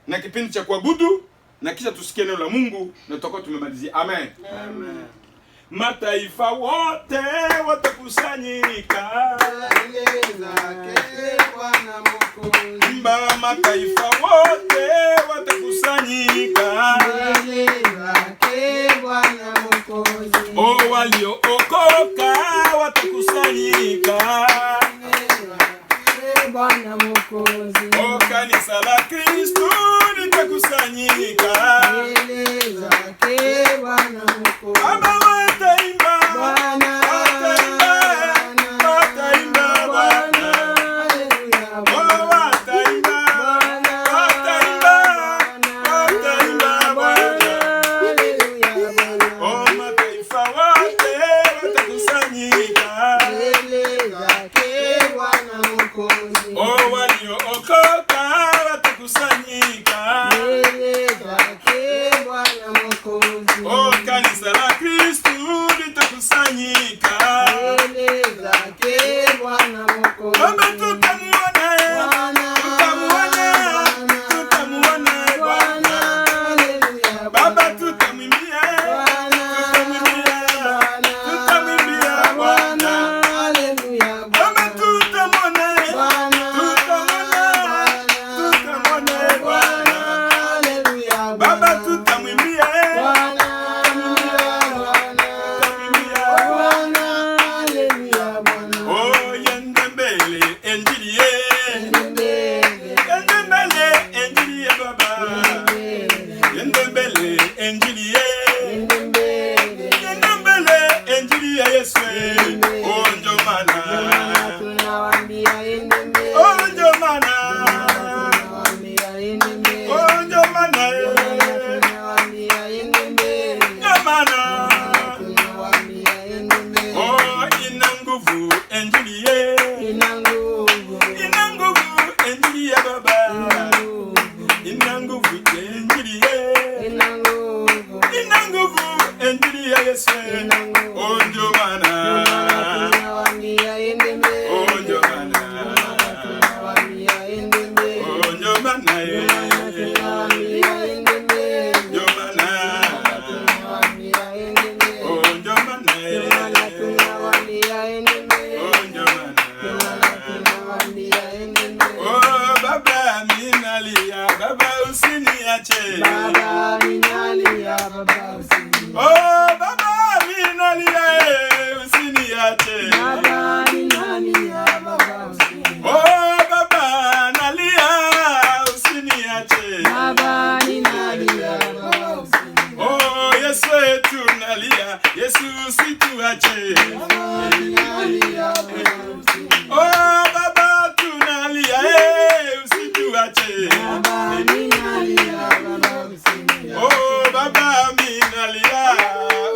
na kipindi cha kuabudu, na kisha tusikie neno la Mungu na tutakuwa tumemalizia. Amen. Amen. Mataifa wote watakusanyika mbele zake Bwana Mwokozi. Mataifa wote watakusanyika mbele zake Bwana Mwokozi. O waliookoka watakusanyika Bwana Mwokozi. O kanisa la Kristo litakusanyika mbele zake Bwana Mwokozi. Ama wataimba Bwana, wataimba Bwana, oh wataimba, wataimba Bwana, oh mataifa wote watakusanyika mbele zake Bwana Mwokozi. oh waliookoka watakusanyika mbele zake Bwana Mwokozi. oh kanisa la Kristo litakusanyika mbele zake Bwana Mwokozi. Baba tutamuona Bwana Baba tutamwimbia Bwana Baba tutamwona Bwana Baba tutamwimbia oh yende mbele injili yende mbele injili ya Baba yende mbele injili yende mbele injili ya Yesu oh ndio maana oh ndio maana oh ndio maana oh ina nguvu injili ye ina nguvu injili ya Baba ina nguvu injili ye ina nguvu injili ya Yesu oh ndio maana oh ndio maana oh ndio maana Baba ninalia, Baba usiniache. Oh Baba ninalia usiniache. Baba ninalia, Baba usiniache. Oh Baba nalia usiniache. Baba ninalia, Baba usiniache. Oh Yesu wetu nalia, Yesu usituache. Baba ninalia, Baba usiniache. Oh Baba tunalia usituache. Baba ninalia, Baba usiniache. Oh Baba minalia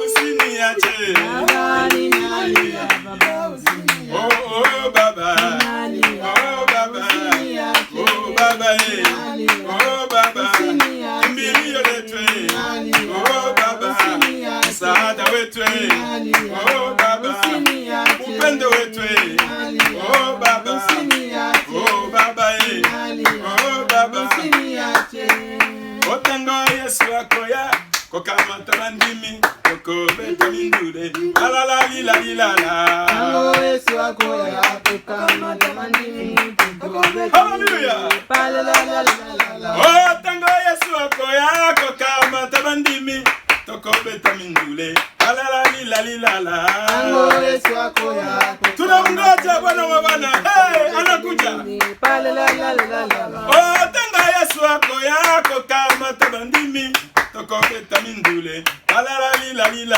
usiniache. Baba ninalia, Baba usiniache. Oh Baba, oh Baba, oh Baba, oh Baba, kimbilio letu, oh Baba, msaada wetu, oh Baba, upendo wetu, oh Baba, oh Baba, oh Baba, otengo Yesu akoya kokama tabandimi kokobeta mindule la la la la la la. Tango Yesu akoya kokama tabandimi kokobeta mindule la la la. Oh tango Yesu akoya kokama tabandimi kokobeta mindule la la la. Tango Yesu akoya tunamngoja Bwana wa Bwana, hey anakuja. Oh tango Yesu akoya kokama tabandimi kokobeta mindule la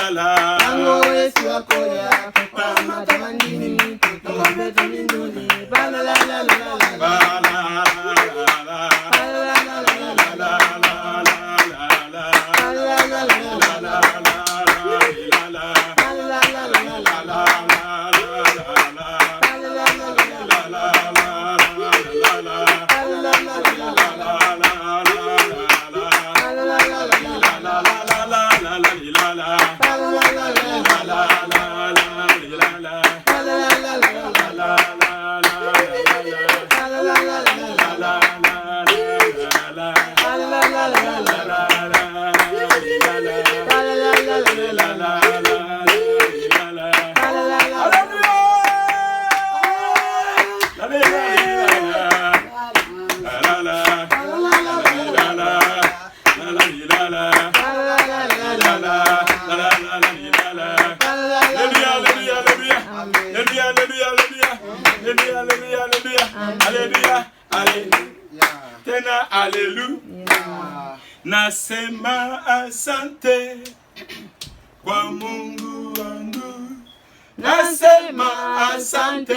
la. Tango Yesu akoya kokama tabandimi kokobeta mindule la la la. Tena haleluya. Nasema asante kwa Mungu wangu. Nasema asante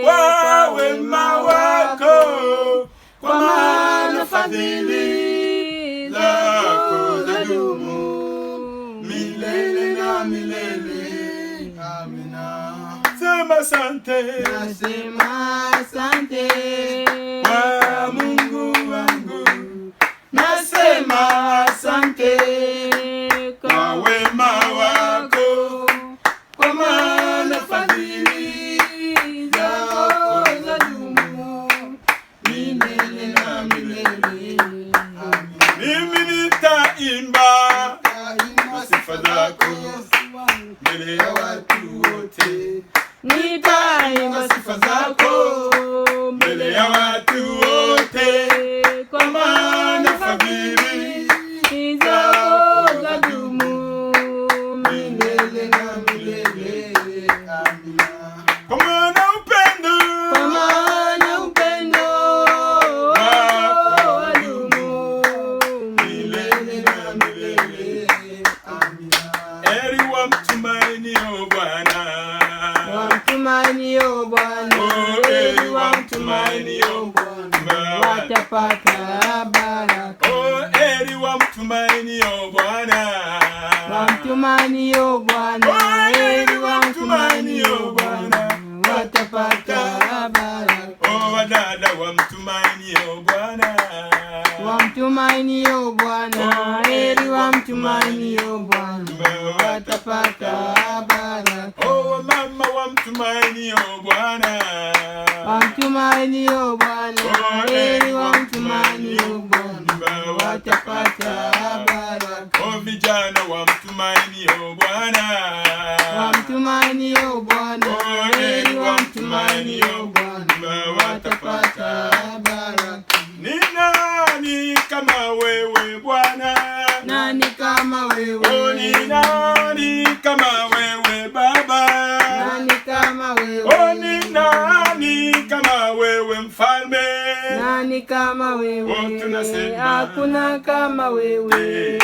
kwa wema wako, kwa maana fadhili zako zadumu milele na milele. Amina. Sema asante. Nasema asante kwa Mungu wangu. Nasema asante kwa wema wako, kwa maana fadhili zako zadumu milele na milele. Mimi nitaimba sifa zako mbele ya watu wote. Nitaimba sifa zako mbele ya watu wote, kwa maana fadhili zako zadumu milele na milele. Amina. Kwa maana upendo wako wadumu milele na milele. Amina. Heri wamtumainio Bwana, wamtumainio Bwana, heri wamtumainio Bwana watapata baraka. Heri wamtumainio Bwana, wamtumainio Bwana, heri wamtumainio Bwana watapata baraka. Wadada wamtumainio Bwana, wamtumainio Bwana, heri wamtumainio Bwana watapata baraka. Mama wamtumainio Bwana, wamtumainio Bwana, heri wamtumainio Bwana watapata baraka. Vijana wamtumainio Bwana, wamtumainio Bwana, heri wamtumainio Bwana watapata baraka. Ni nani kama wewe Bwana? Nani kama wewe? Ni nani kama wewe Baba? Nani kama wewe? Ni nani kama wewe Mfalme? Nani kama wewe? Tunasema hakuna kama wewe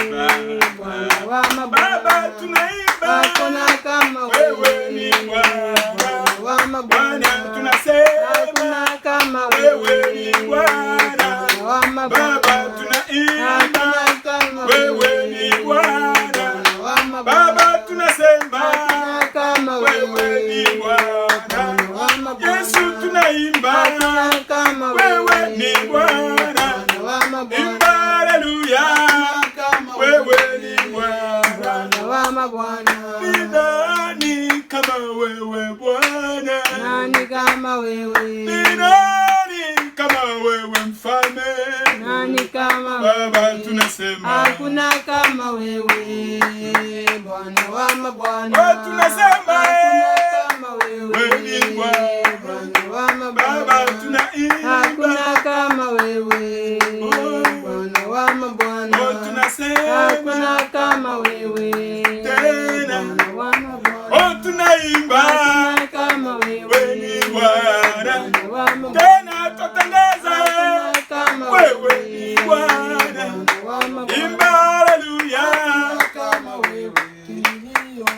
Bwana wa mabwana. Baba tunaimba hakuna kama wewe ni Bwana wa mabwana. Tunasema hakuna kama wewe ni Bwana wa mabwana. Baba tunaimba hakuna kama wewe ni Bwana wa mabwana. Baba tunasema hakuna kama wewe ni Bwana wa mabwana. Yesu tunaimba hakuna kama wewe ni Bwana wa mabwana. Haleluya, wewe ni Bwana wa mabwana. Ni nani kama wewe Bwana? Nani kama wewe? Ni nani kama wewe Mfalme? Nani kama Baba tunasema hakuna kama wewe Bwana wa mabwana. Tunasema hakuna kama wewe ni Bwana wa mabwana. Baba tunaimba hakuna kama wewe Bwana wa mabwana. Tunasema hakuna kama wewe tena Bwana wa mabwana. Tunaimba hakuna kama wewe ni Bwana wa mabwana. tena tutangaza kama wewe ni Bwana. Imba haleluya kama wewe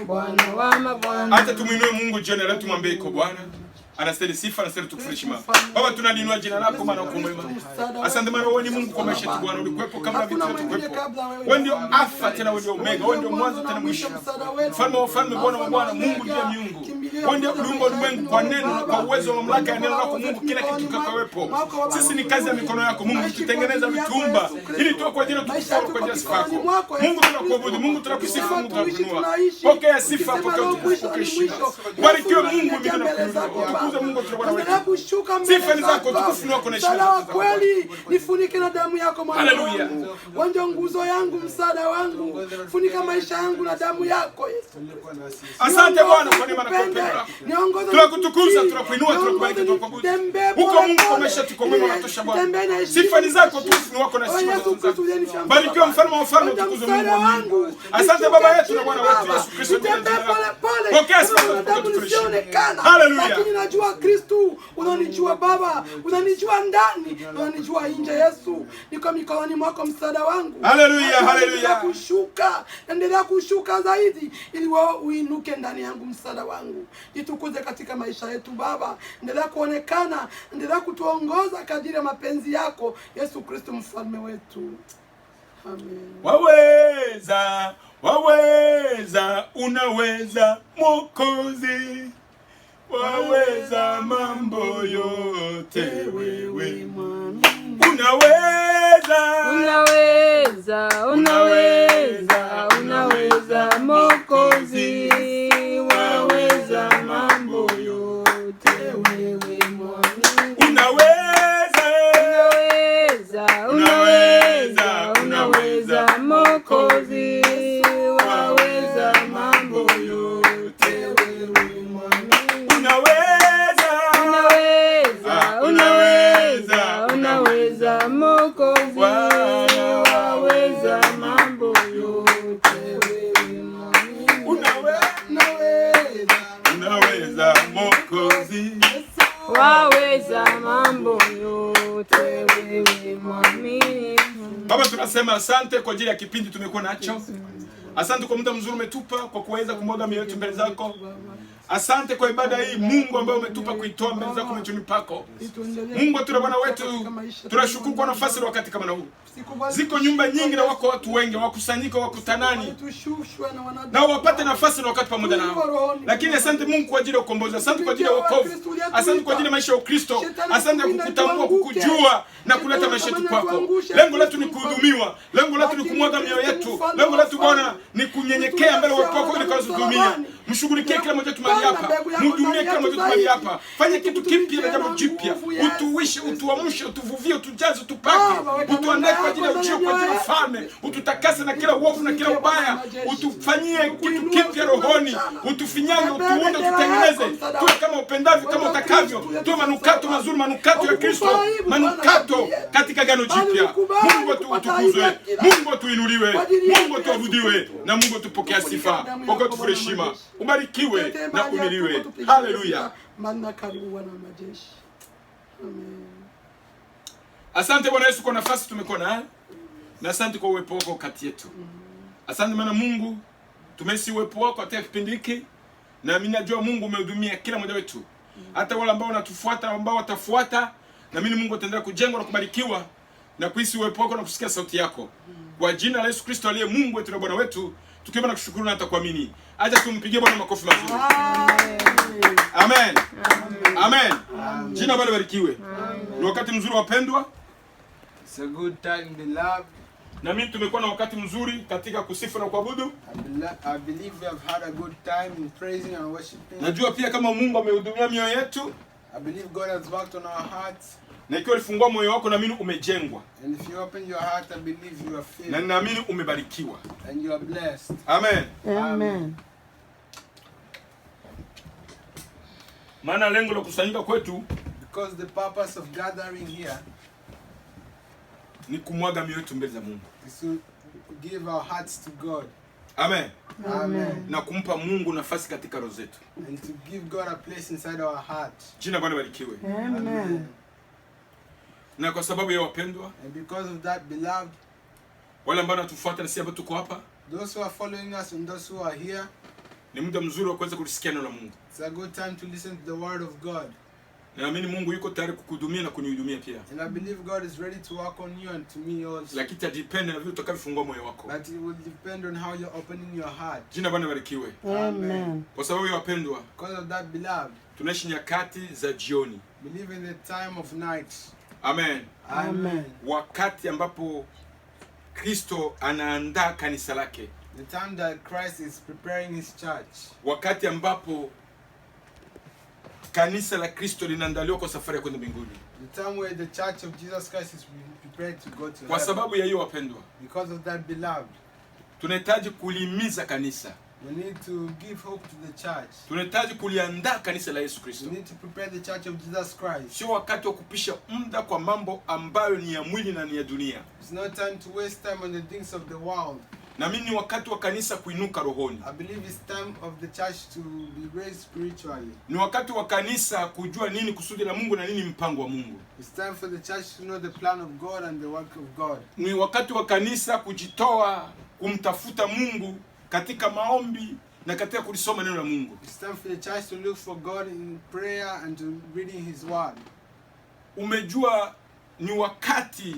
Bwana wa mabwana. Acha tumuinue Mungu jioni leo, tumwambie iko Bwana anastahili sifa, anastahili tukufu. Baba tunalinua jina lako maana uko mwema. Asante maana wewe ni Mungu kwa maisha yetu Bwana, ulikuwepo kabla vitu vyote kuwepo. Wewe ndio Alfa tena wewe ndio Omega, wewe ndio mwanzo tena mwisho. Mfalme wa wafalme, Bwana wa bwana, Mungu ndiye miungu. Wewe ndio uliumba ulimwengu kwa neno na kwa uwezo wa mamlaka ya neno lako Mungu, kila kitu kikawepo. Sisi ni kazi ya mikono yako Mungu, tutengeneza vitumba ili tuwe kwa ajili ya tukufu kwa ajili ya sifa yako. Mungu tunakuabudu, Mungu tunakusifu, Mungu tunakuinua. Pokea sifa, pokea utukufu, pokea heshima. Barikiwe Mungu, mimi nakuinua. tukuze Mungu wetu Bwana wetu. Endelea kushuka mbele Sifa ni zako, zako. tukufu ni wako na Msaada heshima wa zako. kweli nifunike na damu yako Bwana. Haleluya. Wewe ndio nguzo yangu, msaada wangu. Funika maisha yangu na damu yako Yesu. Asante Bwana kwa neema na kwa upendo wako. Tunakutukuza, tunakuinua, tunakubariki, tunakuabudu. Huko Mungu kwa maisha tuko mwema unatosha Bwana. Sifa ni zako, tukufu ni wako na heshima zako. Barikiwa mfalme wa wafalme, utukuzwe Mungu. Asante Baba yetu na Bwana wetu Yesu Kristo. Pokea sifa na kutukuza. Haleluya. Lakini najua Kristo, unanijua Baba, unanijua ndani, unanijua nje Yesu. Niko mikononi mwako msaada wangu. Haleluya, haleluya. Endelea kushuka zaidi ili wewe uinuke ndani yangu msaada wangu. Jitukuze katika maisha yetu Baba. Endelea kuonekana, endelea kutuongoza kadiri ya mapenzi yako Yesu Kristo mfalme wetu. Amen. Waweza, waweza, unaweza Mwokozi. Waweza mambo yote wewe. Unaweza, unaweza, unaweza, unaweza Mwokozi. Waweza mambo yote wewe Mungu. Unaweza, unaweza, unaweza, unaweza Mwokozi. Waweza mambo yote wewe Mungu. unaweza, Unaweza, unaweza, unaweza Mwokozi. Waweza mambo yote wewe Mungu. unaweza Mwokozi. Waweza mambo yote wewe mwaminifu. Baba, tunasema asante kwa ajili ya kipindi tumekuwa nacho. Asante kwa muda mzuri umetupa kwa kuweza kumwaga mioyo yetu mbele zako. Asante kwa ibada hii Mungu ambayo umetupa kuitoa mbele zako machoni pako. Mungu wetu na Bwana wetu, tunashukuru kwa nafasi na wakati kama huu. Ziko nyumba nyingi na wako watu wengi wakusanyika wakutanani na wapate nafasi na wakati pamoja nao. Lakini asante Mungu kwa ajili ya ukombozi. Asante kwa ajili ya wokovu. Asante kwa ajili ya maisha ya Ukristo. Asante kwa kukutambua, kukujua na kuleta maisha yetu kwako. Lengo letu ni kuhudumiwa. Lengo letu ni kumwaga mioyo yetu. Lengo letu Bwana ni kunyenyekea mbele wako ili kaweze kuhudumia. Mshughulikie kila mmoja tumali hapa. Mhudumie kila mmoja tumali hapa. Fanya kitu kipya na jambo jipya. Utuwishe, utuamshe, utuvuvie, utujaze, utupake. Utuandae kwa ajili ya ujio, kwa ajili ya ufalme. Ututakase na kila uovu na kila ubaya. Utufanyie kitu kipya rohoni. Utufinyange, utuunde, ututengeneze. Tuwe kama upendavyo, kama utakavyo. Tuwe manukato mazuri, manukato ya Kristo. Manukato katika agano jipya. Mungu wetu utukuzwe. Mungu wetu inuliwe. Mungu wetu abudiwe. Na Mungu tupokea sifa. Pokea tu heshima. Ubarikiwe na umiliwe. Haleluya. Maana karibu Bwana majeshi. Amen. Asante Bwana Yesu kwa nafasi tumekuwa nayo. Na asante kwa uwepo wako kati yetu. Asante maana Mungu tumesi uwepo wako katika kipindi hiki. Na mimi najua Mungu umehudumia kila mmoja wetu. Hata wale ambao wanatufuata, ambao watafuata, na mimi Mungu ataendelea kujengwa na kubarikiwa na kuhisi uwepo wako na kusikia sauti yako. Kwa jina la Yesu Kristo aliye Mungu wetu na Bwana wetu, tukiomba na kushukuru na hata kuamini. Acha tumpigie Bwana makofi mazuri. Amen. Amen. Jina Bwana barikiwe. Ni wakati mzuri wapendwa. It's a good time, beloved. Na mimi tumekuwa na wakati mzuri katika kusifu na kuabudu. I believe we have had a good time in praising and worshiping. Najua pia kama Mungu amehudumia mioyo yetu. I believe God has worked on our hearts. Na ikiwa ulifungua moyo wako, na mimi umejengwa. And if you open your heart, I believe you are filled. Na naamini umebarikiwa. And you are blessed. Amen. Amen. Maana lengo la kusanyika kwetu Because the purpose of gathering here ni kumwaga mioyo yetu mbele za Mungu. is to give our hearts to God. Amen. Amen. Na kumpa Mungu nafasi katika roho zetu. And to give God a place inside our heart. Jina Bwana barikiwe. Amen. Na kwa sababu ya wapendwa, And because of that, beloved, wale ambao wanatufuata na sisi ambao tuko hapa, those who are following us and those who are here, ni muda mzuri wa kuweza kulisikia neno la Mungu. it's a good time to listen to the word of God. Na naamini Mungu yuko tayari kukuhudumia na kunihudumia pia. And I believe God is ready to work on you and to me also. Lakini itadepend na vile utakavyofungua moyo wako. But it will depend on how you're opening your heart. Jina Bwana barikiwe. Amen. Kwa sababu ya wapendwa, Because of that, beloved, tunaishi nyakati za jioni. we live in the time of night. Amen. Amen. Wakati ambapo Kristo anaandaa kanisa lake. The time that Christ is preparing his church. Wakati ambapo kanisa la Kristo linaandaliwa kwa safari ya kwenda mbinguni. The time where the church of Jesus Christ is prepared to go to Kwa heaven. sababu ya hiyo wapendwa, Because of that, beloved, tunahitaji kulimiza kanisa. we need to give hope to the church. Tunahitaji kuliandaa kanisa la Yesu We Kristo. need to prepare the church of Jesus Christ. Sio wakati wa kupisha muda kwa mambo ambayo ni ya mwili na ni ya dunia. It's not time to waste time on the things of the world. Na mimi ni wakati wa kanisa kuinuka rohoni. I believe it's time of the church to be raised spiritually. Ni wakati wa kanisa kujua nini kusudi la Mungu na nini mpango wa Mungu. It's time for the church to know the plan of God and the work of God. Ni wakati wa kanisa kujitoa kumtafuta Mungu katika maombi na katika kulisoma neno la Mungu. It's time for the church to look for God in prayer and to reading His Word. Umejua ni wakati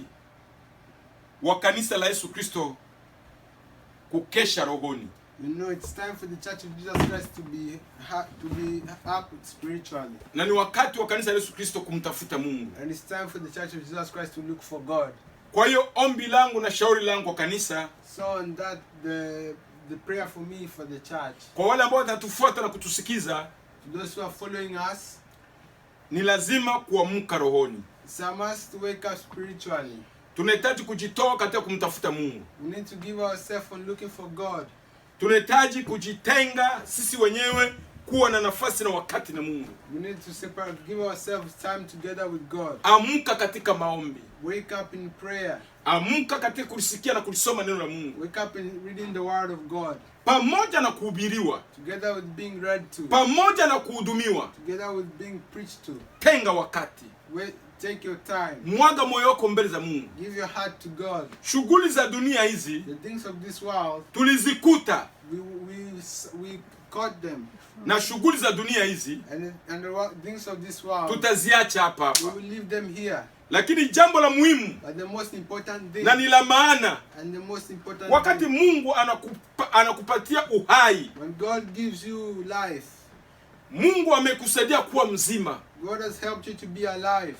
wa kanisa la Yesu Kristo kukesha rohoni. You know, it's time for the church of Jesus Christ to be up spiritually. Na ni wakati wa kanisa la Yesu Kristo kumtafuta Mungu. And it's time for the church of Jesus Christ to look for God. Kwa hiyo ombi langu na shauri langu kwa kanisa, So on that, the prayer for me for the church, kwa wale ambao watatufuata na kutusikiza, to those who are following us, ni lazima kuamka rohoni. it's a must to wake up spiritually. Tunahitaji kujitoa katika kumtafuta Mungu. We need to give ourselves on looking for God. Tunahitaji kujitenga sisi wenyewe kuwa na nafasi na wakati na Mungu. We need to separate, give ourselves time together with God. Amka katika maombi. Wake up in prayer. Amka katika kulisikia na kulisoma neno la Mungu. Wake up in reading the Word of God. Pamoja na kuhubiriwa, Together with being read to. pamoja na kuhudumiwa, Together with being preached to. tenga wakati. Take your time. Mwaga moyo wako mbele za Mungu. Give your heart to God. Shughuli za dunia hizi The things of this world, tulizikuta, we caught them. na shughuli za dunia hizi And the things of this world, tutaziacha hapa we hapa. will leave them here. Lakini jambo la muhimu But the most important thing, na ni la maana, and the most important wakati thing, Mungu anakupatia uhai, when God gives you life, Mungu amekusaidia kuwa mzima. God has helped you to be alive.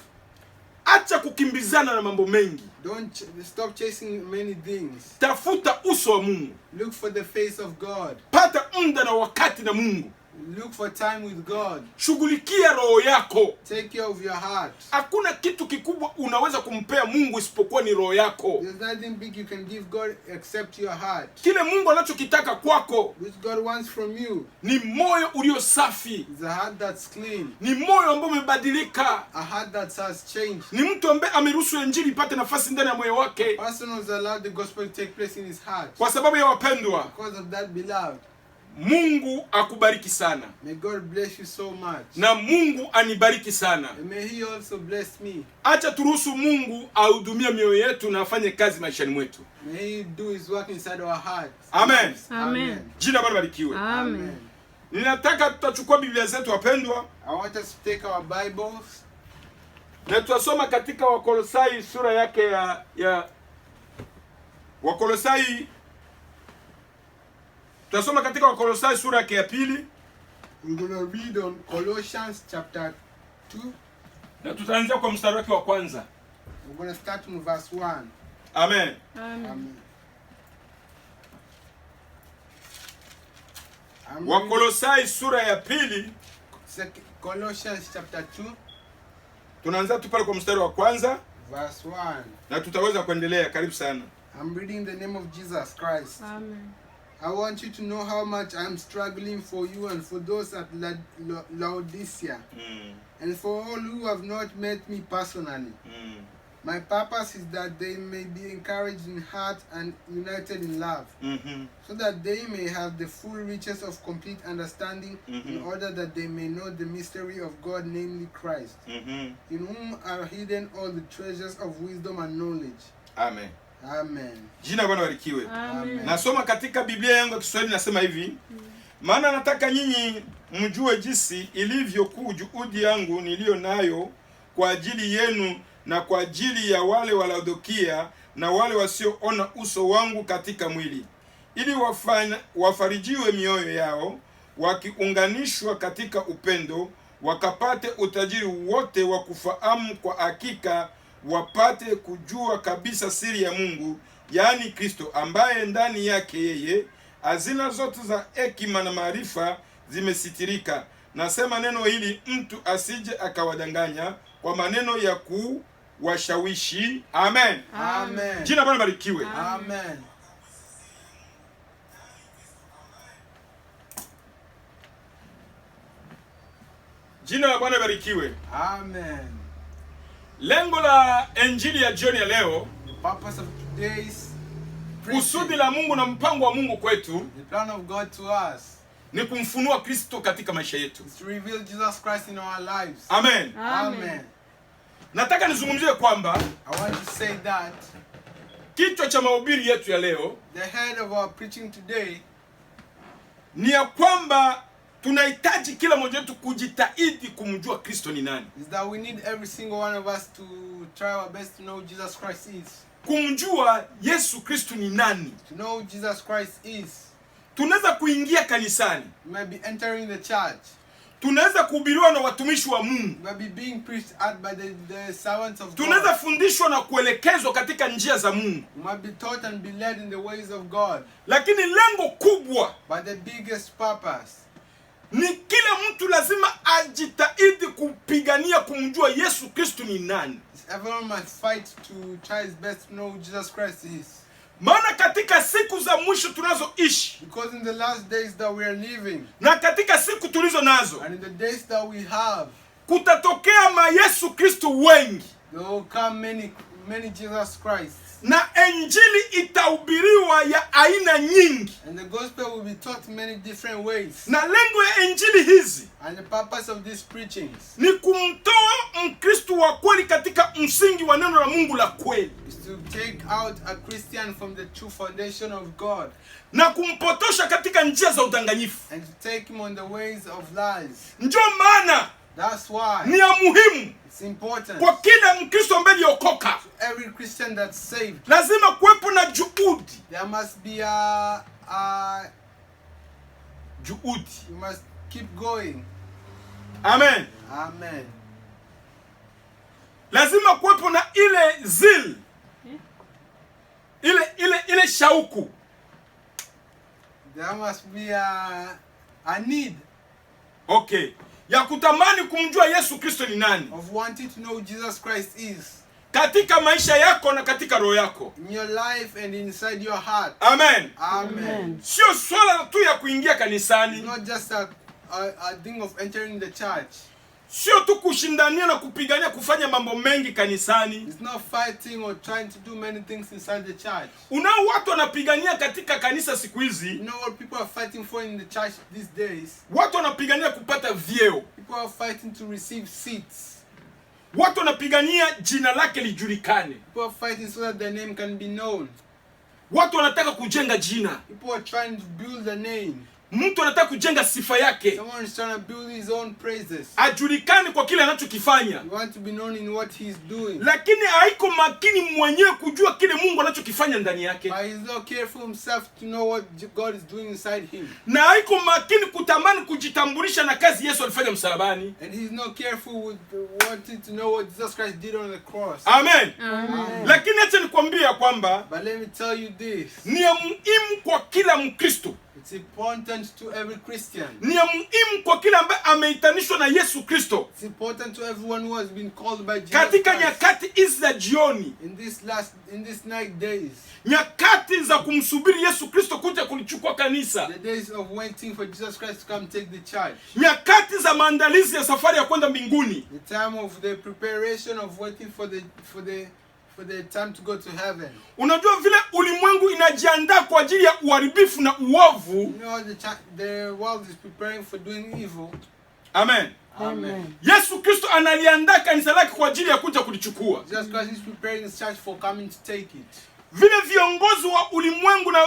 Acha kukimbizana na mambo mengi. Don't stop chasing many things. Tafuta uso wa Mungu. Look for the face of God. Pata muda na wakati na Mungu. Look for time with God. Shughulikia roho yako. Take care of your heart. Hakuna kitu kikubwa unaweza kumpea Mungu isipokuwa ni roho yako. There's nothing big you can give God except your heart. Kile Mungu anachokitaka kwako, Which God wants from you, ni moyo ulio safi. is a heart that's clean. Ni moyo ambao umebadilika. A heart that has changed. Ni mtu ambaye ameruhusu injili ipate nafasi ndani ya moyo wake. Person who's allowed the gospel to take place in his heart. Kwa sababu ya wapendwa, Because of that, beloved, Mungu akubariki sana. may God bless you so much. Na Mungu anibariki sana. And may He also bless me. Acha turuhusu Mungu ahudumie mioyo yetu na afanye kazi maishani mwetu. May He do His work inside our hearts. Amen. Amen. Jina Bwana barikiwe. Amen. Ninataka tutachukua Biblia zetu wapendwa, I want us to take our Bibles na tutasoma katika Wakolosai sura yake ya Wakolosai. Tutasoma katika Wakolosai sura yake ya pili. We're going to read on Colossians chapter 2. Na tutaanzia kwa mstari wake wa kwanza. We're going to start from verse 1. Amen. Amen. Wakolosai sura ya pili, Colossians chapter 2, tunaanza tu pale kwa mstari wa kwanza verse 1. na tutaweza kuendelea. Karibu sana. I'm reading the name of Jesus Christ. Amen. I want you to know how much I'm struggling for you and for those at Laodicea, and for all who have not met me personally. My purpose is that they may be encouraged in heart and united in love, so that they may have the full riches of complete understanding, in order that they may know the mystery of God, namely Christ, in whom are hidden all the treasures of wisdom and knowledge. Amen. Amen. Jina Bwana barikiwe. Amen. Nasoma katika Biblia yangu ya Kiswahili, nasema hivi: maana nataka nyinyi mjue jinsi ilivyo kuu juhudi yangu niliyo nayo kwa ajili yenu na kwa ajili ya wale wa Laodikia na wale wasioona uso wangu katika mwili, ili wafarijiwe mioyo yao, wakiunganishwa katika upendo, wakapate utajiri wote wa kufahamu kwa hakika, wapate kujua kabisa siri ya Mungu, yaani Kristo, ambaye ndani yake yeye hazina zote za hekima na maarifa zimesitirika. Nasema neno hili mtu asije akawadanganya kwa maneno ya kuwashawishi. Amen. Amen. Jina Bwana barikiwe. Amen. Jina la Bwana barikiwe. Amen. Lengo la injili ya jioni ya leo, The purpose of today's kusudi la Mungu na mpango wa Mungu kwetu, the plan of God to us, ni kumfunua Kristo katika maisha yetu. is to reveal Jesus Christ in our lives. Amen. Amen. Nataka nizungumzie kwamba I want to say that kichwa cha mahubiri yetu ya leo the head of our preaching today ni ya kwamba tunahitaji kila mmoja wetu kujitahidi kumjua Kristo ni nani. is that we need every single one of us to try our best to know who Jesus Christ is. Kumjua Yesu Kristo ni nani. To know who Jesus Christ is. Tunaweza kuingia kanisani, You might be entering the church. tunaweza kuhubiriwa na watumishi wa Mungu, You might be being preached at by the servants of tunaweza God. fundishwa na kuelekezwa katika njia za Mungu, You might be taught and be led in the ways of God. lakini lengo kubwa But the biggest purpose ni kila mtu lazima ajitahidi kupigania kumjua Yesu Kristo ni nani. is everyone must fight to try his best to know who Jesus Christ is. Maana katika siku za mwisho tunazoishi Because in the last days that we are living, na katika siku tulizo nazo, and in the days that we have, kutatokea Yesu Kristo wengi, there will come many Jesus Christ. na injili itahubiriwa ya aina nyingi. And the gospel will be taught many different ways. Na lengo ya injili hizi And the purpose of these preachings ni kumtoa Mkristo wa kweli katika msingi wa neno la Mungu la kweli, is to take out a Christian from the true foundation of God na kumpotosha katika njia za udanganyifu. and to take him on the ways of lies. Ndio maana That's why ni ya muhimu it's important kwa kila Mkristo ambaye aliokoka, every Christian that's saved, lazima kuwepo na juhudi. there must be Juhudi. you must keep going. Amen. Amen. Lazima kuwepo na ile zil, ile shauku. There must be a need Okay, ya kutamani kumjua Yesu Kristo ni nani of wanting to know who Jesus Christ is katika maisha yako na katika roho yako. in your life and inside your heart. Amen. Amen. Sio swala tu ya kuingia kanisani, It's not just a thing of entering the church. sio tu kushindania na kupigania kufanya mambo mengi kanisani. It's not fighting or trying to do many things inside the church. Unao watu wanapigania katika kanisa siku You hizi, know what people are fighting for in the church these days? watu wanapigania kupata vyeo, People are fighting to receive seats. watu wanapigania jina lake lijulikane, People are fighting so that their name can be known. watu wanataka kujenga jina, People are trying to build a name. mtu anataka kujenga sifa yake, Someone is trying to build his own praises. ajulikane kwa kile anachokifanya, You want to be known in what he's doing. lakini haiko makini mwenyewe kujua kile Mungu anachokifanya ndani yake, But he's not careful himself to know what God is doing inside him. na haiko makini kutamani kujitambulisha na kazi Yesu alifanya msalabani. And he's not careful with wanting to know what Jesus Christ did on the cross. Amen. Amen. Lakini acha nikwambie kwamba But let me tell you this. ni ya muhimu kwa kila Mkristo, It's important to every Christian. ni ya muhimu kwa kila ambaye ameitanishwa na Yesu Kristo It's important to everyone who has been called by Jesus katika Christ. nyakati hizi za jioni, In these night days, nyakati za kumsubiri Yesu Kristo kuja kulichukua kanisa, the days of waiting for Jesus Christ to come take the church, nyakati za maandalizi ya safari ya kwenda mbinguni, the time of the preparation of waiting for the time to go to heaven. Unajua vile ulimwengu inajiandaa kwa ajili ya uharibifu na uovu. You know the world is preparing for doing evil. Amen. Amen. Yesu Kristo analiandaa kanisa lake kwa ajili ya kuja kulichukua. Jesus Christ is preparing his church for coming to take it. Vile viongozi wa ulimwengu na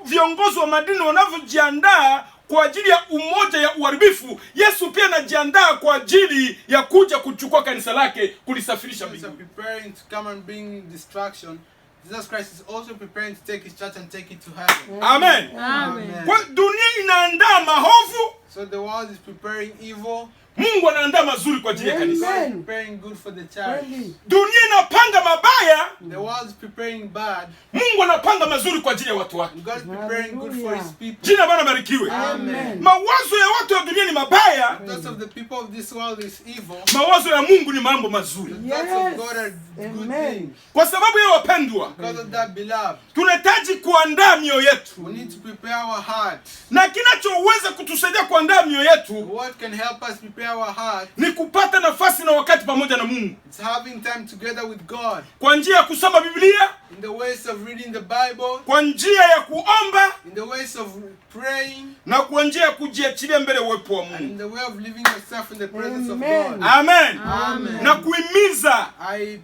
viongozi wa madini wanavyojiandaa kwa ajili ya umoja ya uharibifu, Yesu pia anajiandaa kwa ajili ya kuja kuchukua kanisa lake kulisafirisha mbinguni. Preparing to come and bring destruction. Jesus Christ is also preparing to take his church and take it to heaven. Amen. Amen. Kwa dunia inaandaa maovu, So the world is preparing evil. Mungu anaandaa mazuri kwa ajili ya kanisa. God is preparing good for the church. Dunia inapanga mabaya, The world is preparing bad. Mungu anapanga mazuri kwa ajili ya watu wake. God is preparing good for his people. Jina Bwana barikiwe. Amen. Mawazo ya watu wa dunia ni mabaya. The thoughts of the people of this world is evil. Mawazo ya Mungu ni mambo mazuri. The thoughts of God are good things. Kwa sababu ya wapendwa, Because of that, beloved, tunahitaji kuandaa mioyo yetu. we need to prepare our hearts. Na kinachoweza kutusaidia kuandaa mioyo yetu What can help us prepare our hearts? ni kupata nafasi na wakati pamoja na Mungu. It's having time together with God. Kwa njia ya kusoma Biblia, In the ways of reading the Bible, kwa njia ya kuomba, in the ways of praying, na kwa njia ya kujiachilia mbele ya uwepo wa and Mungu. in the way of living yourself in the presence of God. Amen. Amen. Na kuhimiza I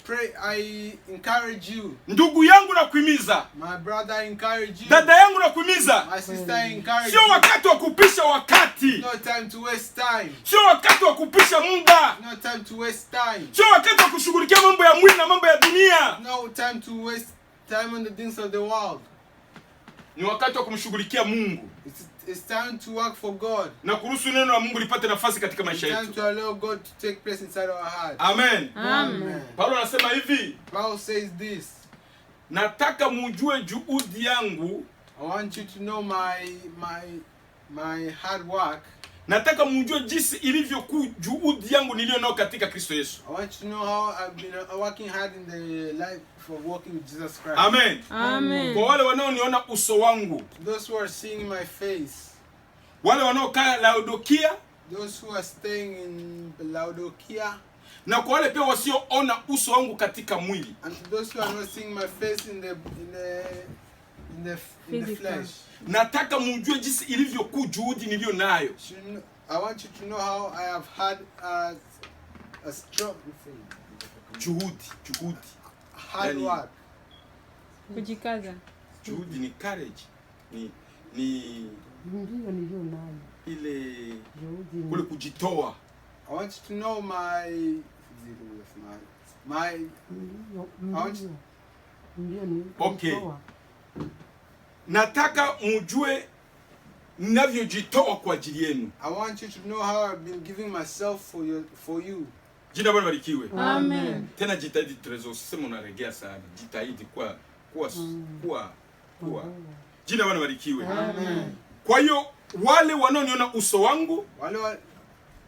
encourage you, ndugu yangu, na kuhimiza my brother, I encourage you, dada yangu, na kuhimiza my sister, I encourage sio you. wakati wa kupisha wakati, No time to waste time. sio wakati wa kupisha muda, No time to waste time. sio wakati wa kushughulikia mambo ya mwili na mambo ya dunia. No time to waste time on the things of the world. Ni wakati wa kumshughulikia Mungu It's time to work for God. na kuruhusu neno la Mungu lipate nafasi katika It's maisha time yetu. to allow God to take place inside our hearts. Amen. Amen. Paulo anasema hivi, Paul says this. nataka mujue juhudi yangu, I want you to know my hard work. nataka mujue jinsi ilivyokuwa juhudi yangu niliyo nayo katika Kristo Yesu. I want you to know how I've been working hard in the life of walking with Jesus Christ. Amen. Amen. Kwa wale wanaoniona uso wangu, Those who are seeing my face, wale wanaokaa Laodikia, those who are staying in Laodicea, na kwa wale pia wasioona uso wangu katika mwili, and to those who are not seeing my face in the flesh. nataka mujue jinsi ilivyokuwa juhudi niliyo nayo. I want you to know how I have had a strong Juhudi. hard Yani, work. Kujikaza. Juhudi ni courage. Ni Ndio nilio nayo. ile Juhudi. kule kujitoa. I want you to know Okay. Nataka mujue ninavyojitoa kwa ajili yenu. I want you to know how I've been giving myself for you. Jina Bwana barikiwe. Amen. Tena jitahidi Trezo, usiseme unaregea sana. Jitahidi kuwa. Jina Bwana barikiwe. Amen. Kwa hiyo wale wanaoniona uso wangu,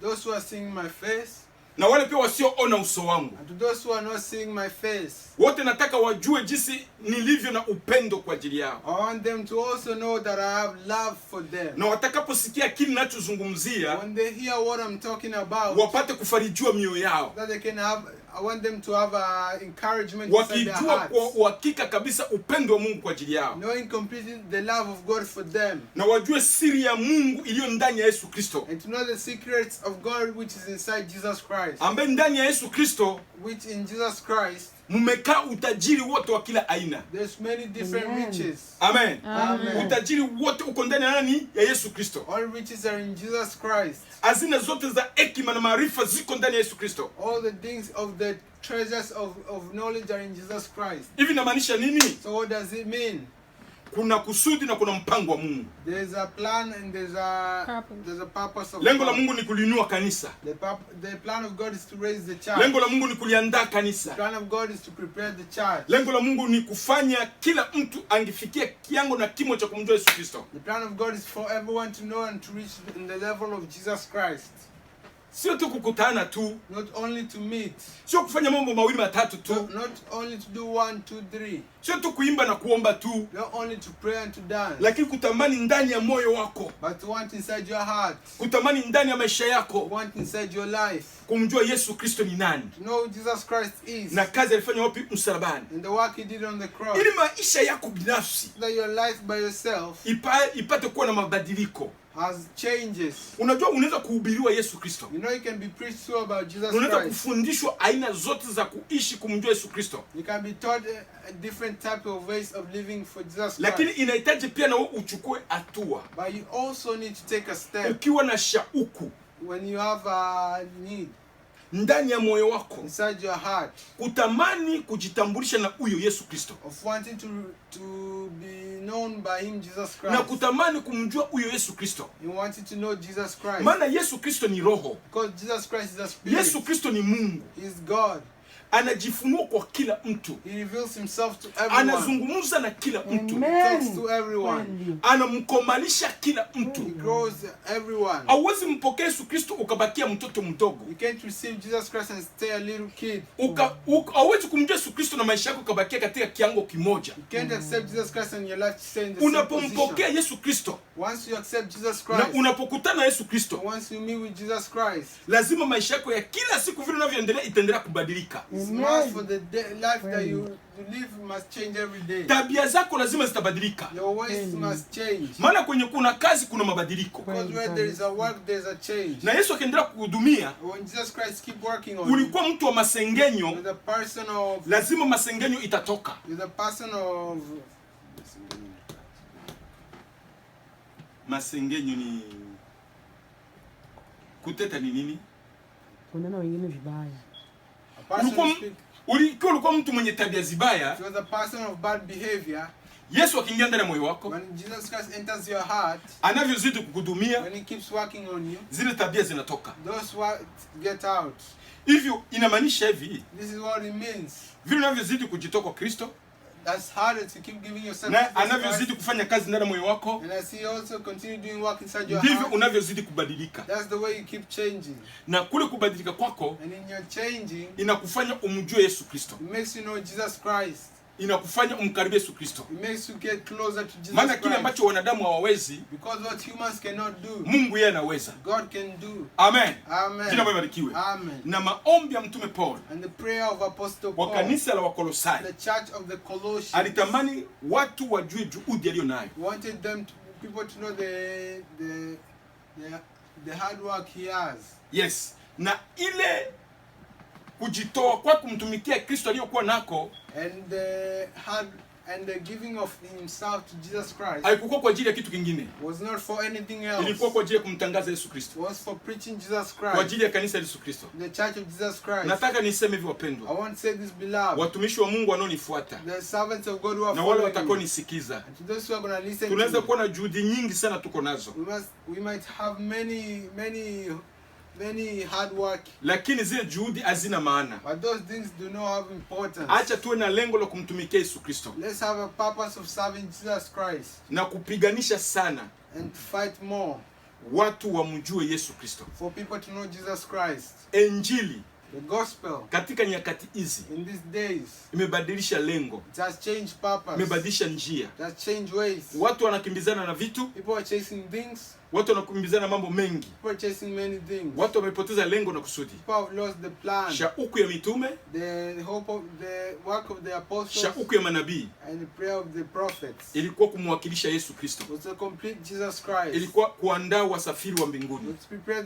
Those who are seeing my face, na wale pia wasioona uso wangu, and to those who are not seeing my face, wote nataka wajue jinsi nilivyo na upendo kwa ajili yao. I want them to also know that I have love for them. Na watakaposikia kile ninachozungumzia, When they hear what I'm talking about, wapate kufarijiwa mioyo yao, that they can have, I want them to have encouragement inside their wakijua hearts, kwa uhakika kabisa upendo wa Mungu kwa ajili yao, knowing completely the love of God for them, na wajue siri ya Mungu iliyo ndani ya Yesu Kristo, and to know the secrets of God which is inside Jesus Christ, ambaye ndani ya Yesu Kristo which in Jesus Christ mmekaa utajiri wote wa kila aina. there's many different riches. Amen. Amen. Utajiri wote uko ndani ya nani? Ya Yesu Kristo. All riches are in Jesus Christ. Hazina zote za hekima na maarifa ziko ndani ya Yesu Kristo. All the things of the treasures of knowledge are in Jesus Christ. Hivi inamaanisha nini? So what does it mean? Kuna kusudi na kuna mpango wa Mungu. There's a plan and there's a purpose of Lengo la God. Mungu ni kuliinua kanisa. The plan of God is to raise the church. Lengo la Mungu ni kuliandaa The kanisa. plan of God is to prepare the church. Lengo la Mungu ni kufanya kila mtu angefikia kiwango na kimo cha kumjua Yesu Kristo. The plan of God is for everyone to know and to reach in the level of Jesus Christ. Sio tu kukutana tu, Not only to meet, sio kufanya mambo mawili matatu tu, not only to do 1, 2, 3, sio tu kuimba na kuomba tu, not only to pray and to dance, lakini kutamani ndani ya moyo wako, but to want inside your heart, kutamani ndani ya maisha to yako want inside your life, kumjua Yesu Kristo ni nani to know who Jesus Christ is na kazi alifanya wapi msalabani, and the work he did on the cross, ili maisha yako binafsi so that your life by yourself ipate kuwa na mabadiliko. has changes. Unajua unaweza kuhubiriwa Yesu Kristo, You know you can be preached to about Jesus unaweza Christ. kufundishwa aina zote za kuishi kumjua Yesu Kristo, You can be taught a different type of ways of living for Jesus lakini Christ. inahitaji pia na wewe uchukue hatua, But you also need to take a step ukiwa na shauku, when you have a need. ndani ya moyo wako inside your heart kutamani kujitambulisha na huyo Yesu Kristo, of wanting to be known by him, Jesus Christ. na kutamani kumjua huyo Yesu Kristo. You wanted to know Jesus Christ. Maana Yesu Kristo ni roho. Because Jesus Christ is a spirit. Yesu Kristo ni Mungu. He is God. Anajifunua kwa kila mtu. He reveals himself to everyone. Anazungumza na kila mtu. He talks to everyone. Anamkomalisha kila mtu. He grows everyone. Hauwezi mpokea Yesu Kristo ukabakia mtoto mdogo. You can't receive Jesus Christ and stay a little kid. Hauwezi kumjua Yesu Kristo na maisha yako ukabakia katika kiango kimoja. You can't accept Jesus Christ and your life to stay in the same Unapompokea position. Yesu Kristo, Once you accept Jesus Christ, na unapokutana na Yesu Kristo, once you meet with Jesus Christ, lazima maisha yako ya kila siku vile unavyoendelea itaendelea kubadilika. it's must for the life that you live must change every day. Tabia zako lazima zitabadilika. Your ways must change. Maana kwenye kuna kazi kuna mabadiliko. Because where there is a work, there is a change. Na Yesu akiendelea kukuhudumia, When Jesus Christ keep working on you, ulikuwa mtu wa masengenyo, you're the person of, lazima masengenyo itatoka. you're the person of, Masengenyo ni kuteta ni nini? kunena wengine vibaya. a person who speak, Ulikuwa mtu mwenye tabia zibaya. if you're the person of bad behavior, Yesu akiingia ndani ya moyo wako, when Jesus Christ enters your heart, anavyozidi kukuhudumia, when he keeps working on you, zile tabia zinatoka. those words get out. Hivyo inamaanisha hivi, This is what it means. vile unavyozidi kujitoa kwa Kristo, That's harder to keep giving yourself na to Jesus anavyozidi Christ. kufanya kazi ndani ya moyo wako, And as he also continue doing work inside your ndivyo heart, unavyozidi kubadilika. that's the way you keep changing. Na kule kubadilika kwako And in your changing, inakufanya umjue Yesu Kristo, it makes you know Jesus Christ. inakufanya umkaribie Yesu Kristo. It makes you get closer to Jesus Maana kile Christ. ambacho wanadamu hawawezi, Because what humans cannot do, Mungu yeye anaweza. God can do. Amen. Amen. Jina libarikiwe. Amen. Na maombi ya mtume Paul And the prayer of Apostle kwa Paul, kanisa la Wakolosai, the church of the Colossians, alitamani watu wajue juhudi aliyo nayo. wanted people to know the hard work he has. Yes. Na ile kujitoa kwa kumtumikia Kristo aliyokuwa nako, And the giving of himself to Jesus Christ haikuwa kwa ajili ya kitu kingine. was not for anything else. Ilikuwa kwa ajili ya kumtangaza Yesu Kristo, It was for preaching Jesus kwa Christ, ajili ya kanisa la Yesu Kristo. the church of Jesus Christ. Nataka niseme hivi I wapendwa, want to say this, beloved, watumishi wa Mungu wanaonifuata the servants of God who are na wale following watakao me, nisikiza, and to those who are going to listen to tunaweza me, kuwa na juhudi nyingi sana tuko nazo, we might have many hard work, lakini zile juhudi hazina maana. but those things do not have importance. Acha tuwe na lengo la kumtumikia Yesu Kristo Let's have a purpose of serving Jesus Christ na kupiganisha sana and to fight more watu wamjue Yesu Kristo. for people to know Jesus Christ. Injili The gospel katika nyakati hizi in these days, imebadilisha lengo, it has changed purpose, imebadilisha njia. it has changed ways. Watu wanakimbizana na vitu, People are chasing things, watu wanakimbizana na mambo mengi, people are chasing many things. watu wamepoteza lengo na kusudi. People have lost the plan, Shauku ya mitume, the hope of the work of the apostles, shauku ya manabii and the prayer of the prophets ilikuwa kumwakilisha Yesu Kristo, was to complete Jesus Christ, ilikuwa kuandaa wasafiri wa mbinguni. was to prepare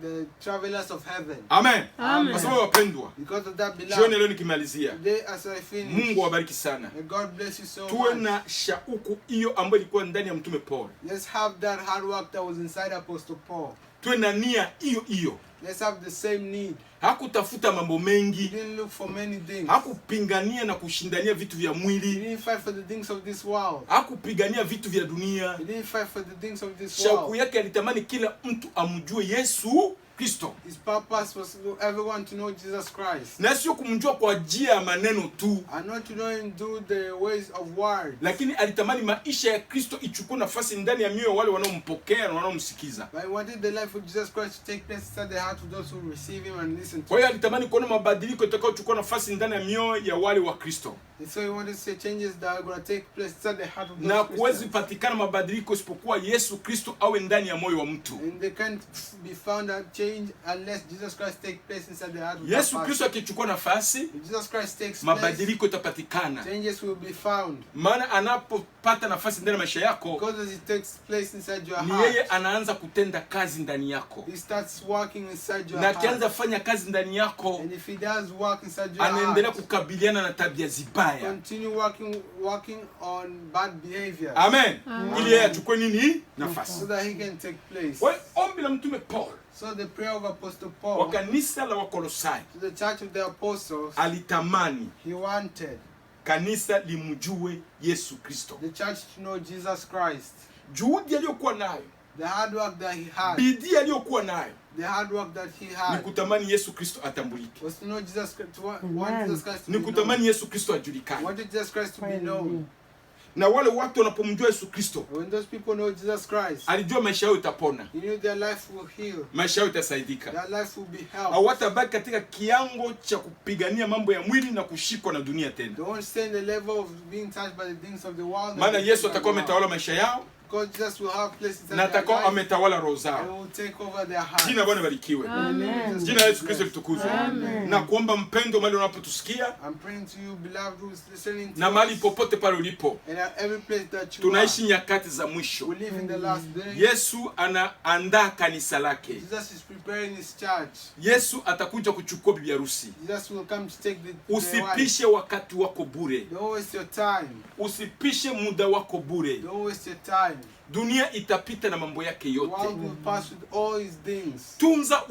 the travelers of heaven. Amen. Amen. Kwa sababu wapendwa, Because of that, jioni beloved, leo nikimalizia, today as I finish, Mungu awabariki sana. may God bless you so Tuwe much. na shauku hiyo ambayo ilikuwa ndani ya mtume Paul. Let's have that hard work that was inside Apostle Paul. Tuwe na nia hiyo hiyo. Let's have the same need. Hakutafuta mambo He mengi, didn't look for many things. hakupingania na kushindania vitu vya He mwili, didn't fight for the things of this world. hakupigania vitu vya dunia. He didn't fight for the things of this Shauku world. yake alitamani kila mtu amjue Yesu Kristo, His purpose was for everyone to know Jesus Christ. na sio kumjua kwa njia ya maneno tu, And not to know him do the ways of words. lakini alitamani maisha ya Kristo ichukue nafasi ndani ya mioyo ya wale wanaompokea na wanaomsikiza. But he wanted the life of Jesus Christ to take place inside the heart of those who receive him and listen to Kwa hiyo him. alitamani kuona mabadiliko yatakayochukua nafasi ndani ya mioyo ya wale wa Kristo, And so he wanted to see changes that are going to take place inside the heart of those na kuwezi Christians. patikana mabadiliko isipokuwa Yesu Kristo awe ndani ya moyo wa mtu. And they can't be found out change unless Jesus Christ take place inside the heart of that Yesu person. Kristo akichukua nafasi, If Jesus Christ takes place, mabadiliko itapatikana. changes will be found. Maana anapopata nafasi ndani ya maisha yako, Because as it takes place inside your ni yeye heart, anaanza kutenda kazi ndani yako, he starts working inside your na akianza heart. fanya kazi ndani yako, And if he does work inside your anaendelea heart, kukabiliana na tabia zibaya. continue working on bad behaviors. Amen. Amen. Ili yeye achukue nini? Nafasi. So that he can take place. Kwa hiyo ombi la mtume Paul So the prayer of Apostle Kwa Paul kanisa la Wakolosai, to the church of the apostles, alitamani he wanted kanisa limjue Yesu Kristo. the church to know Jesus Christ. Juhudi aliyokuwa nayo, The hard work that he had, bidii aliyokuwa nayo, the hard work that he ni had kutamani Yesu Kristo atambulike. was to know Jesus Christ, to want Jesus Christ to Ni be kutamani known. Yesu Kristo ajulikane. Wanted Jesus Christ to be known. Na wale watu wanapomjua Yesu Kristo, When those people know Jesus Christ, alijua maisha yao itapona, he knew their life will heal, maisha yao itasaidika. their life will be helped. Hawatabaki katika kiango cha kupigania mambo ya mwili na kushikwa na dunia tena. They won't stay in the level of being touched by the things of the world. Maana Yesu atakuwa ametawala maisha yao, because Jesus will have places in na their atakuwa life ametawala roho and zao. will take over their hearts. Jina Bwana barikiwe. Amen. Jina la Yesu Kristo litukuzwe. Na kuomba mpendo mahali unapotusikia I'm praying to you, beloved, who is listening to na mahali us, popote pale ulipo. and at every place that you Tunaishi are. nyakati za mwisho. We live in the last day. Yesu anaandaa kanisa lake. Jesus is preparing his church. Yesu atakuja kuchukua bibi harusi. Jesus will come to take the wife. Usipishe wakati wako bure. Don't waste your time. Usipishe muda wako bure. Don't waste your time. Dunia itapita na mambo yake The yote. world will pass with all his things. Tunza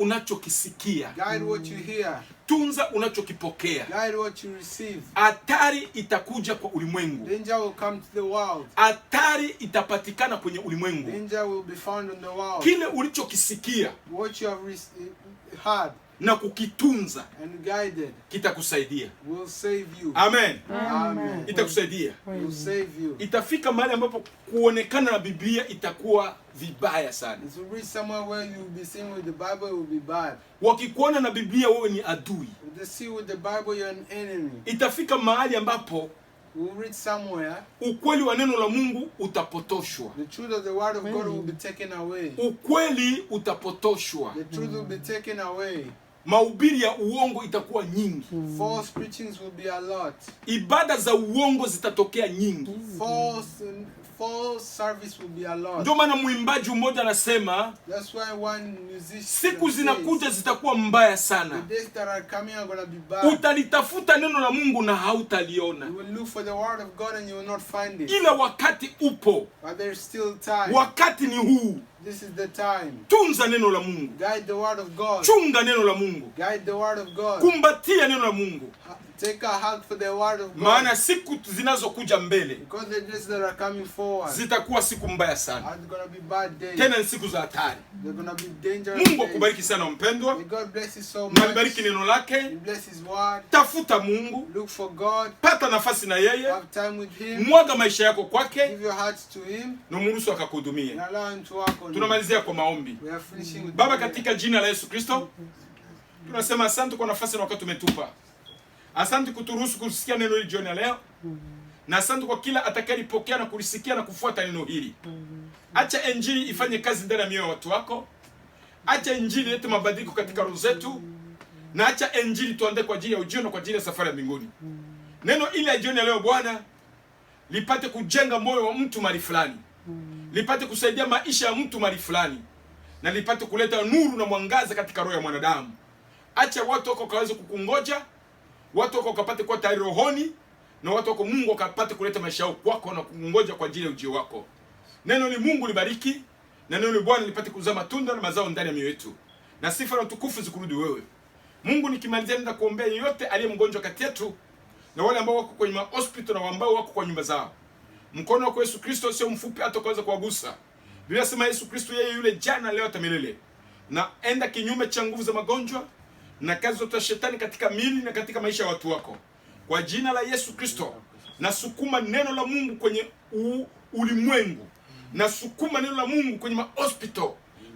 unachokisikia. Guide what you hear. Tunza unachokipokea. Guide what you receive. Hatari itakuja kwa ulimwengu. Danger will come to the world. Hatari itapatikana kwenye ulimwengu. Danger will be found on the world. Kile ulichokisikia What you have heard na kukitunza and guided kitakusaidia. will save you. Amen. Amen. Itakusaidia. Will save you. Itafika mahali ambapo kuonekana na Biblia itakuwa vibaya sana. It will reach somewhere where you will be seen with the Bible, it will be bad. Wakikuona na Biblia wewe ni adui. If they see with the Bible, you're an enemy. Itafika mahali ambapo You will reach somewhere, ukweli wa neno la Mungu utapotoshwa. the truth of the Word of God will be taken away. Ukweli utapotoshwa. The truth will be taken away. Mahubiri ya uongo itakuwa nyingi. False preachings will be a lot. Ibada za uongo zitatokea nyingi. False service will be a lot. Ndio maana mwimbaji mmoja anasema That's why one musician siku says, zinakuja zitakuwa mbaya sana. the days that are coming are going to be bad. Utalitafuta neno la Mungu na hautaliona. You will look for the Word of God and you will not find it. Ila wakati upo. But there's still time. Wakati ni huu. This is the time. Tunza neno la Mungu. Guide the Word of God. Chunga neno la Mungu. Guide the Word of God. Kumbatia neno la Mungu. Take a hug for the Word of God. Maana siku zinazokuja mbele Because the days that are coming forward zitakuwa siku mbaya sana. are going to be bad days. Tena ni siku za hatari. They're going to be dangerous Mungu days. akubariki sana mpendwa. May God bless you so Na much. alibariki neno lake. He bless His Word. Tafuta Mungu. Look for God. Pata nafasi na yeye. Have time with Him. Mwaga maisha yako kwake Give your hearts to Him. na umruhusu And akakuhudumie. allow Him to work on you. Tunamalizia kwa maombi. We are finishing with Baba, prayer. katika jina la Yesu Kristo, tunasema asante kwa nafasi na wakati umetupa. Asante kuturuhusu kusikia neno hili jioni ya leo. Na asante kwa kila atakayelipokea na kulisikia na kufuata neno hili. Acha injili ifanye kazi ndani ya mioyo ya watu wako. Acha injili ilete mabadiliko katika roho zetu. Na acha injili tuandae kwa ajili ya ujio na kwa ajili ya safari ya mbinguni. Neno ile ya jioni ya leo Bwana lipate kujenga moyo wa mtu mahali fulani. Lipate kusaidia maisha ya mtu mahali fulani. Na lipate kuleta nuru na mwangaza katika roho ya mwanadamu. Acha watu wako kaweze kukungoja. Watu wako wakapate kuwa tayari rohoni, na watu wako Mungu wakapate kuleta maisha yao kwako na kungoja kwa ajili ya ujio wako. Neno ni Mungu libariki, na neno ni Bwana lipate kuzaa matunda na mazao ndani ya mioyo yetu. Na sifa na utukufu zikurudi wewe. Mungu, nikimalizia nenda kuombea yeyote aliye mgonjwa kati yetu, na wale ambao wako kwenye hospital na ambao wako kwa nyumba zao. Mkono wako Yesu Kristo sio mfupi hata kuweza kuwagusa. Biblia inasema Yesu Kristo yeye yule jana leo hata milele. Na enda kinyume cha nguvu za magonjwa na kazi zote za shetani katika miili na katika maisha ya watu wako. Kwa jina la Yesu Kristo, nasukuma neno la Mungu kwenye ulimwengu. Nasukuma neno la Mungu kwenye mahospital.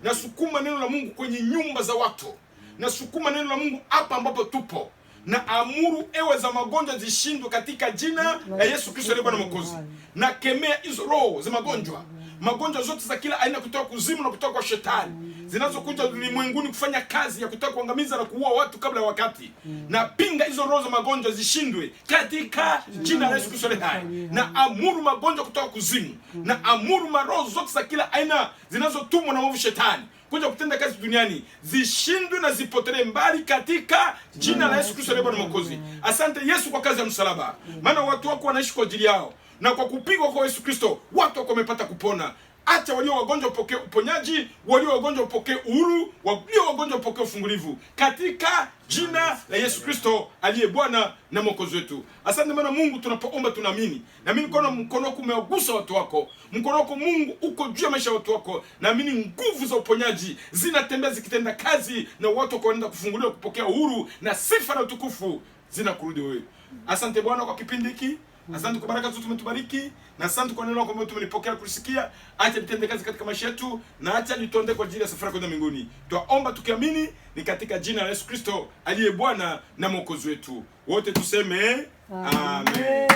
Nasukuma neno la Mungu kwenye nyumba za watu. Nasukuma neno la Mungu hapa ambapo tupo. Na amuru ewe za magonjwa zishindwe katika jina la Yesu Kristo aliye Bwana Mwokozi. Na kemea hizo roho za magonjwa. Magonjwa zote za kila aina kutoka kuzimu na kutoka kwa shetani zinazokuja ulimwenguni kufanya kazi ya kutaka kuangamiza na kuua watu kabla ya wakati. Na pinga hizo roho za magonjwa zishindwe katika jina la Yesu Kristo aliye hai. Na amuru magonjwa kutoka kuzimu. Na amuru maroho zote za kila aina zinazotumwa na mwovu shetani kuja kutenda kazi duniani zishindwe na zipotelee mbali katika jina la Yesu Kristo aliye Bwana Mwokozi. Asante Yesu kwa kazi ya msalaba. Maana watu wako wanaishi kwa ajili yao. Na kwa kupigwa kwa Yesu Kristo watu wako wamepata kupona. Acha walio wagonjwa wapokee uponyaji, walio wagonjwa wapokee uhuru, walio wagonjwa wapokee ufungulivu katika jina la Yesu Kristo aliye Bwana na Mwokozi wetu. Asante maana Mungu, tunapoomba tunaamini. Naamini mkono wako umewagusa watu wako. Mkono wako Mungu uko juu ya maisha ya watu wako. Naamini nguvu za uponyaji zinatembea zikitenda kazi, na watu wanaenda kufunguliwa, kupokea uhuru, na sifa na utukufu zinakurudi wewe. Asante Bwana kwa kipindi hiki. Asante kwa baraka zote umetubariki, na asante kwa neno lako ambalo tumelipokea kulisikia. Acha litende kazi katika maisha yetu, na acha litonde kwa ajili ya safari kwenda mbinguni. Twaomba tukiamini ni katika jina la Yesu Kristo aliye Bwana na Mwokozi wetu. Wote tuseme amen.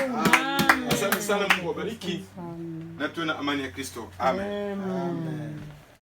Asante sana, Mungu awabariki na tuwe na amani ya Kristo. Amen.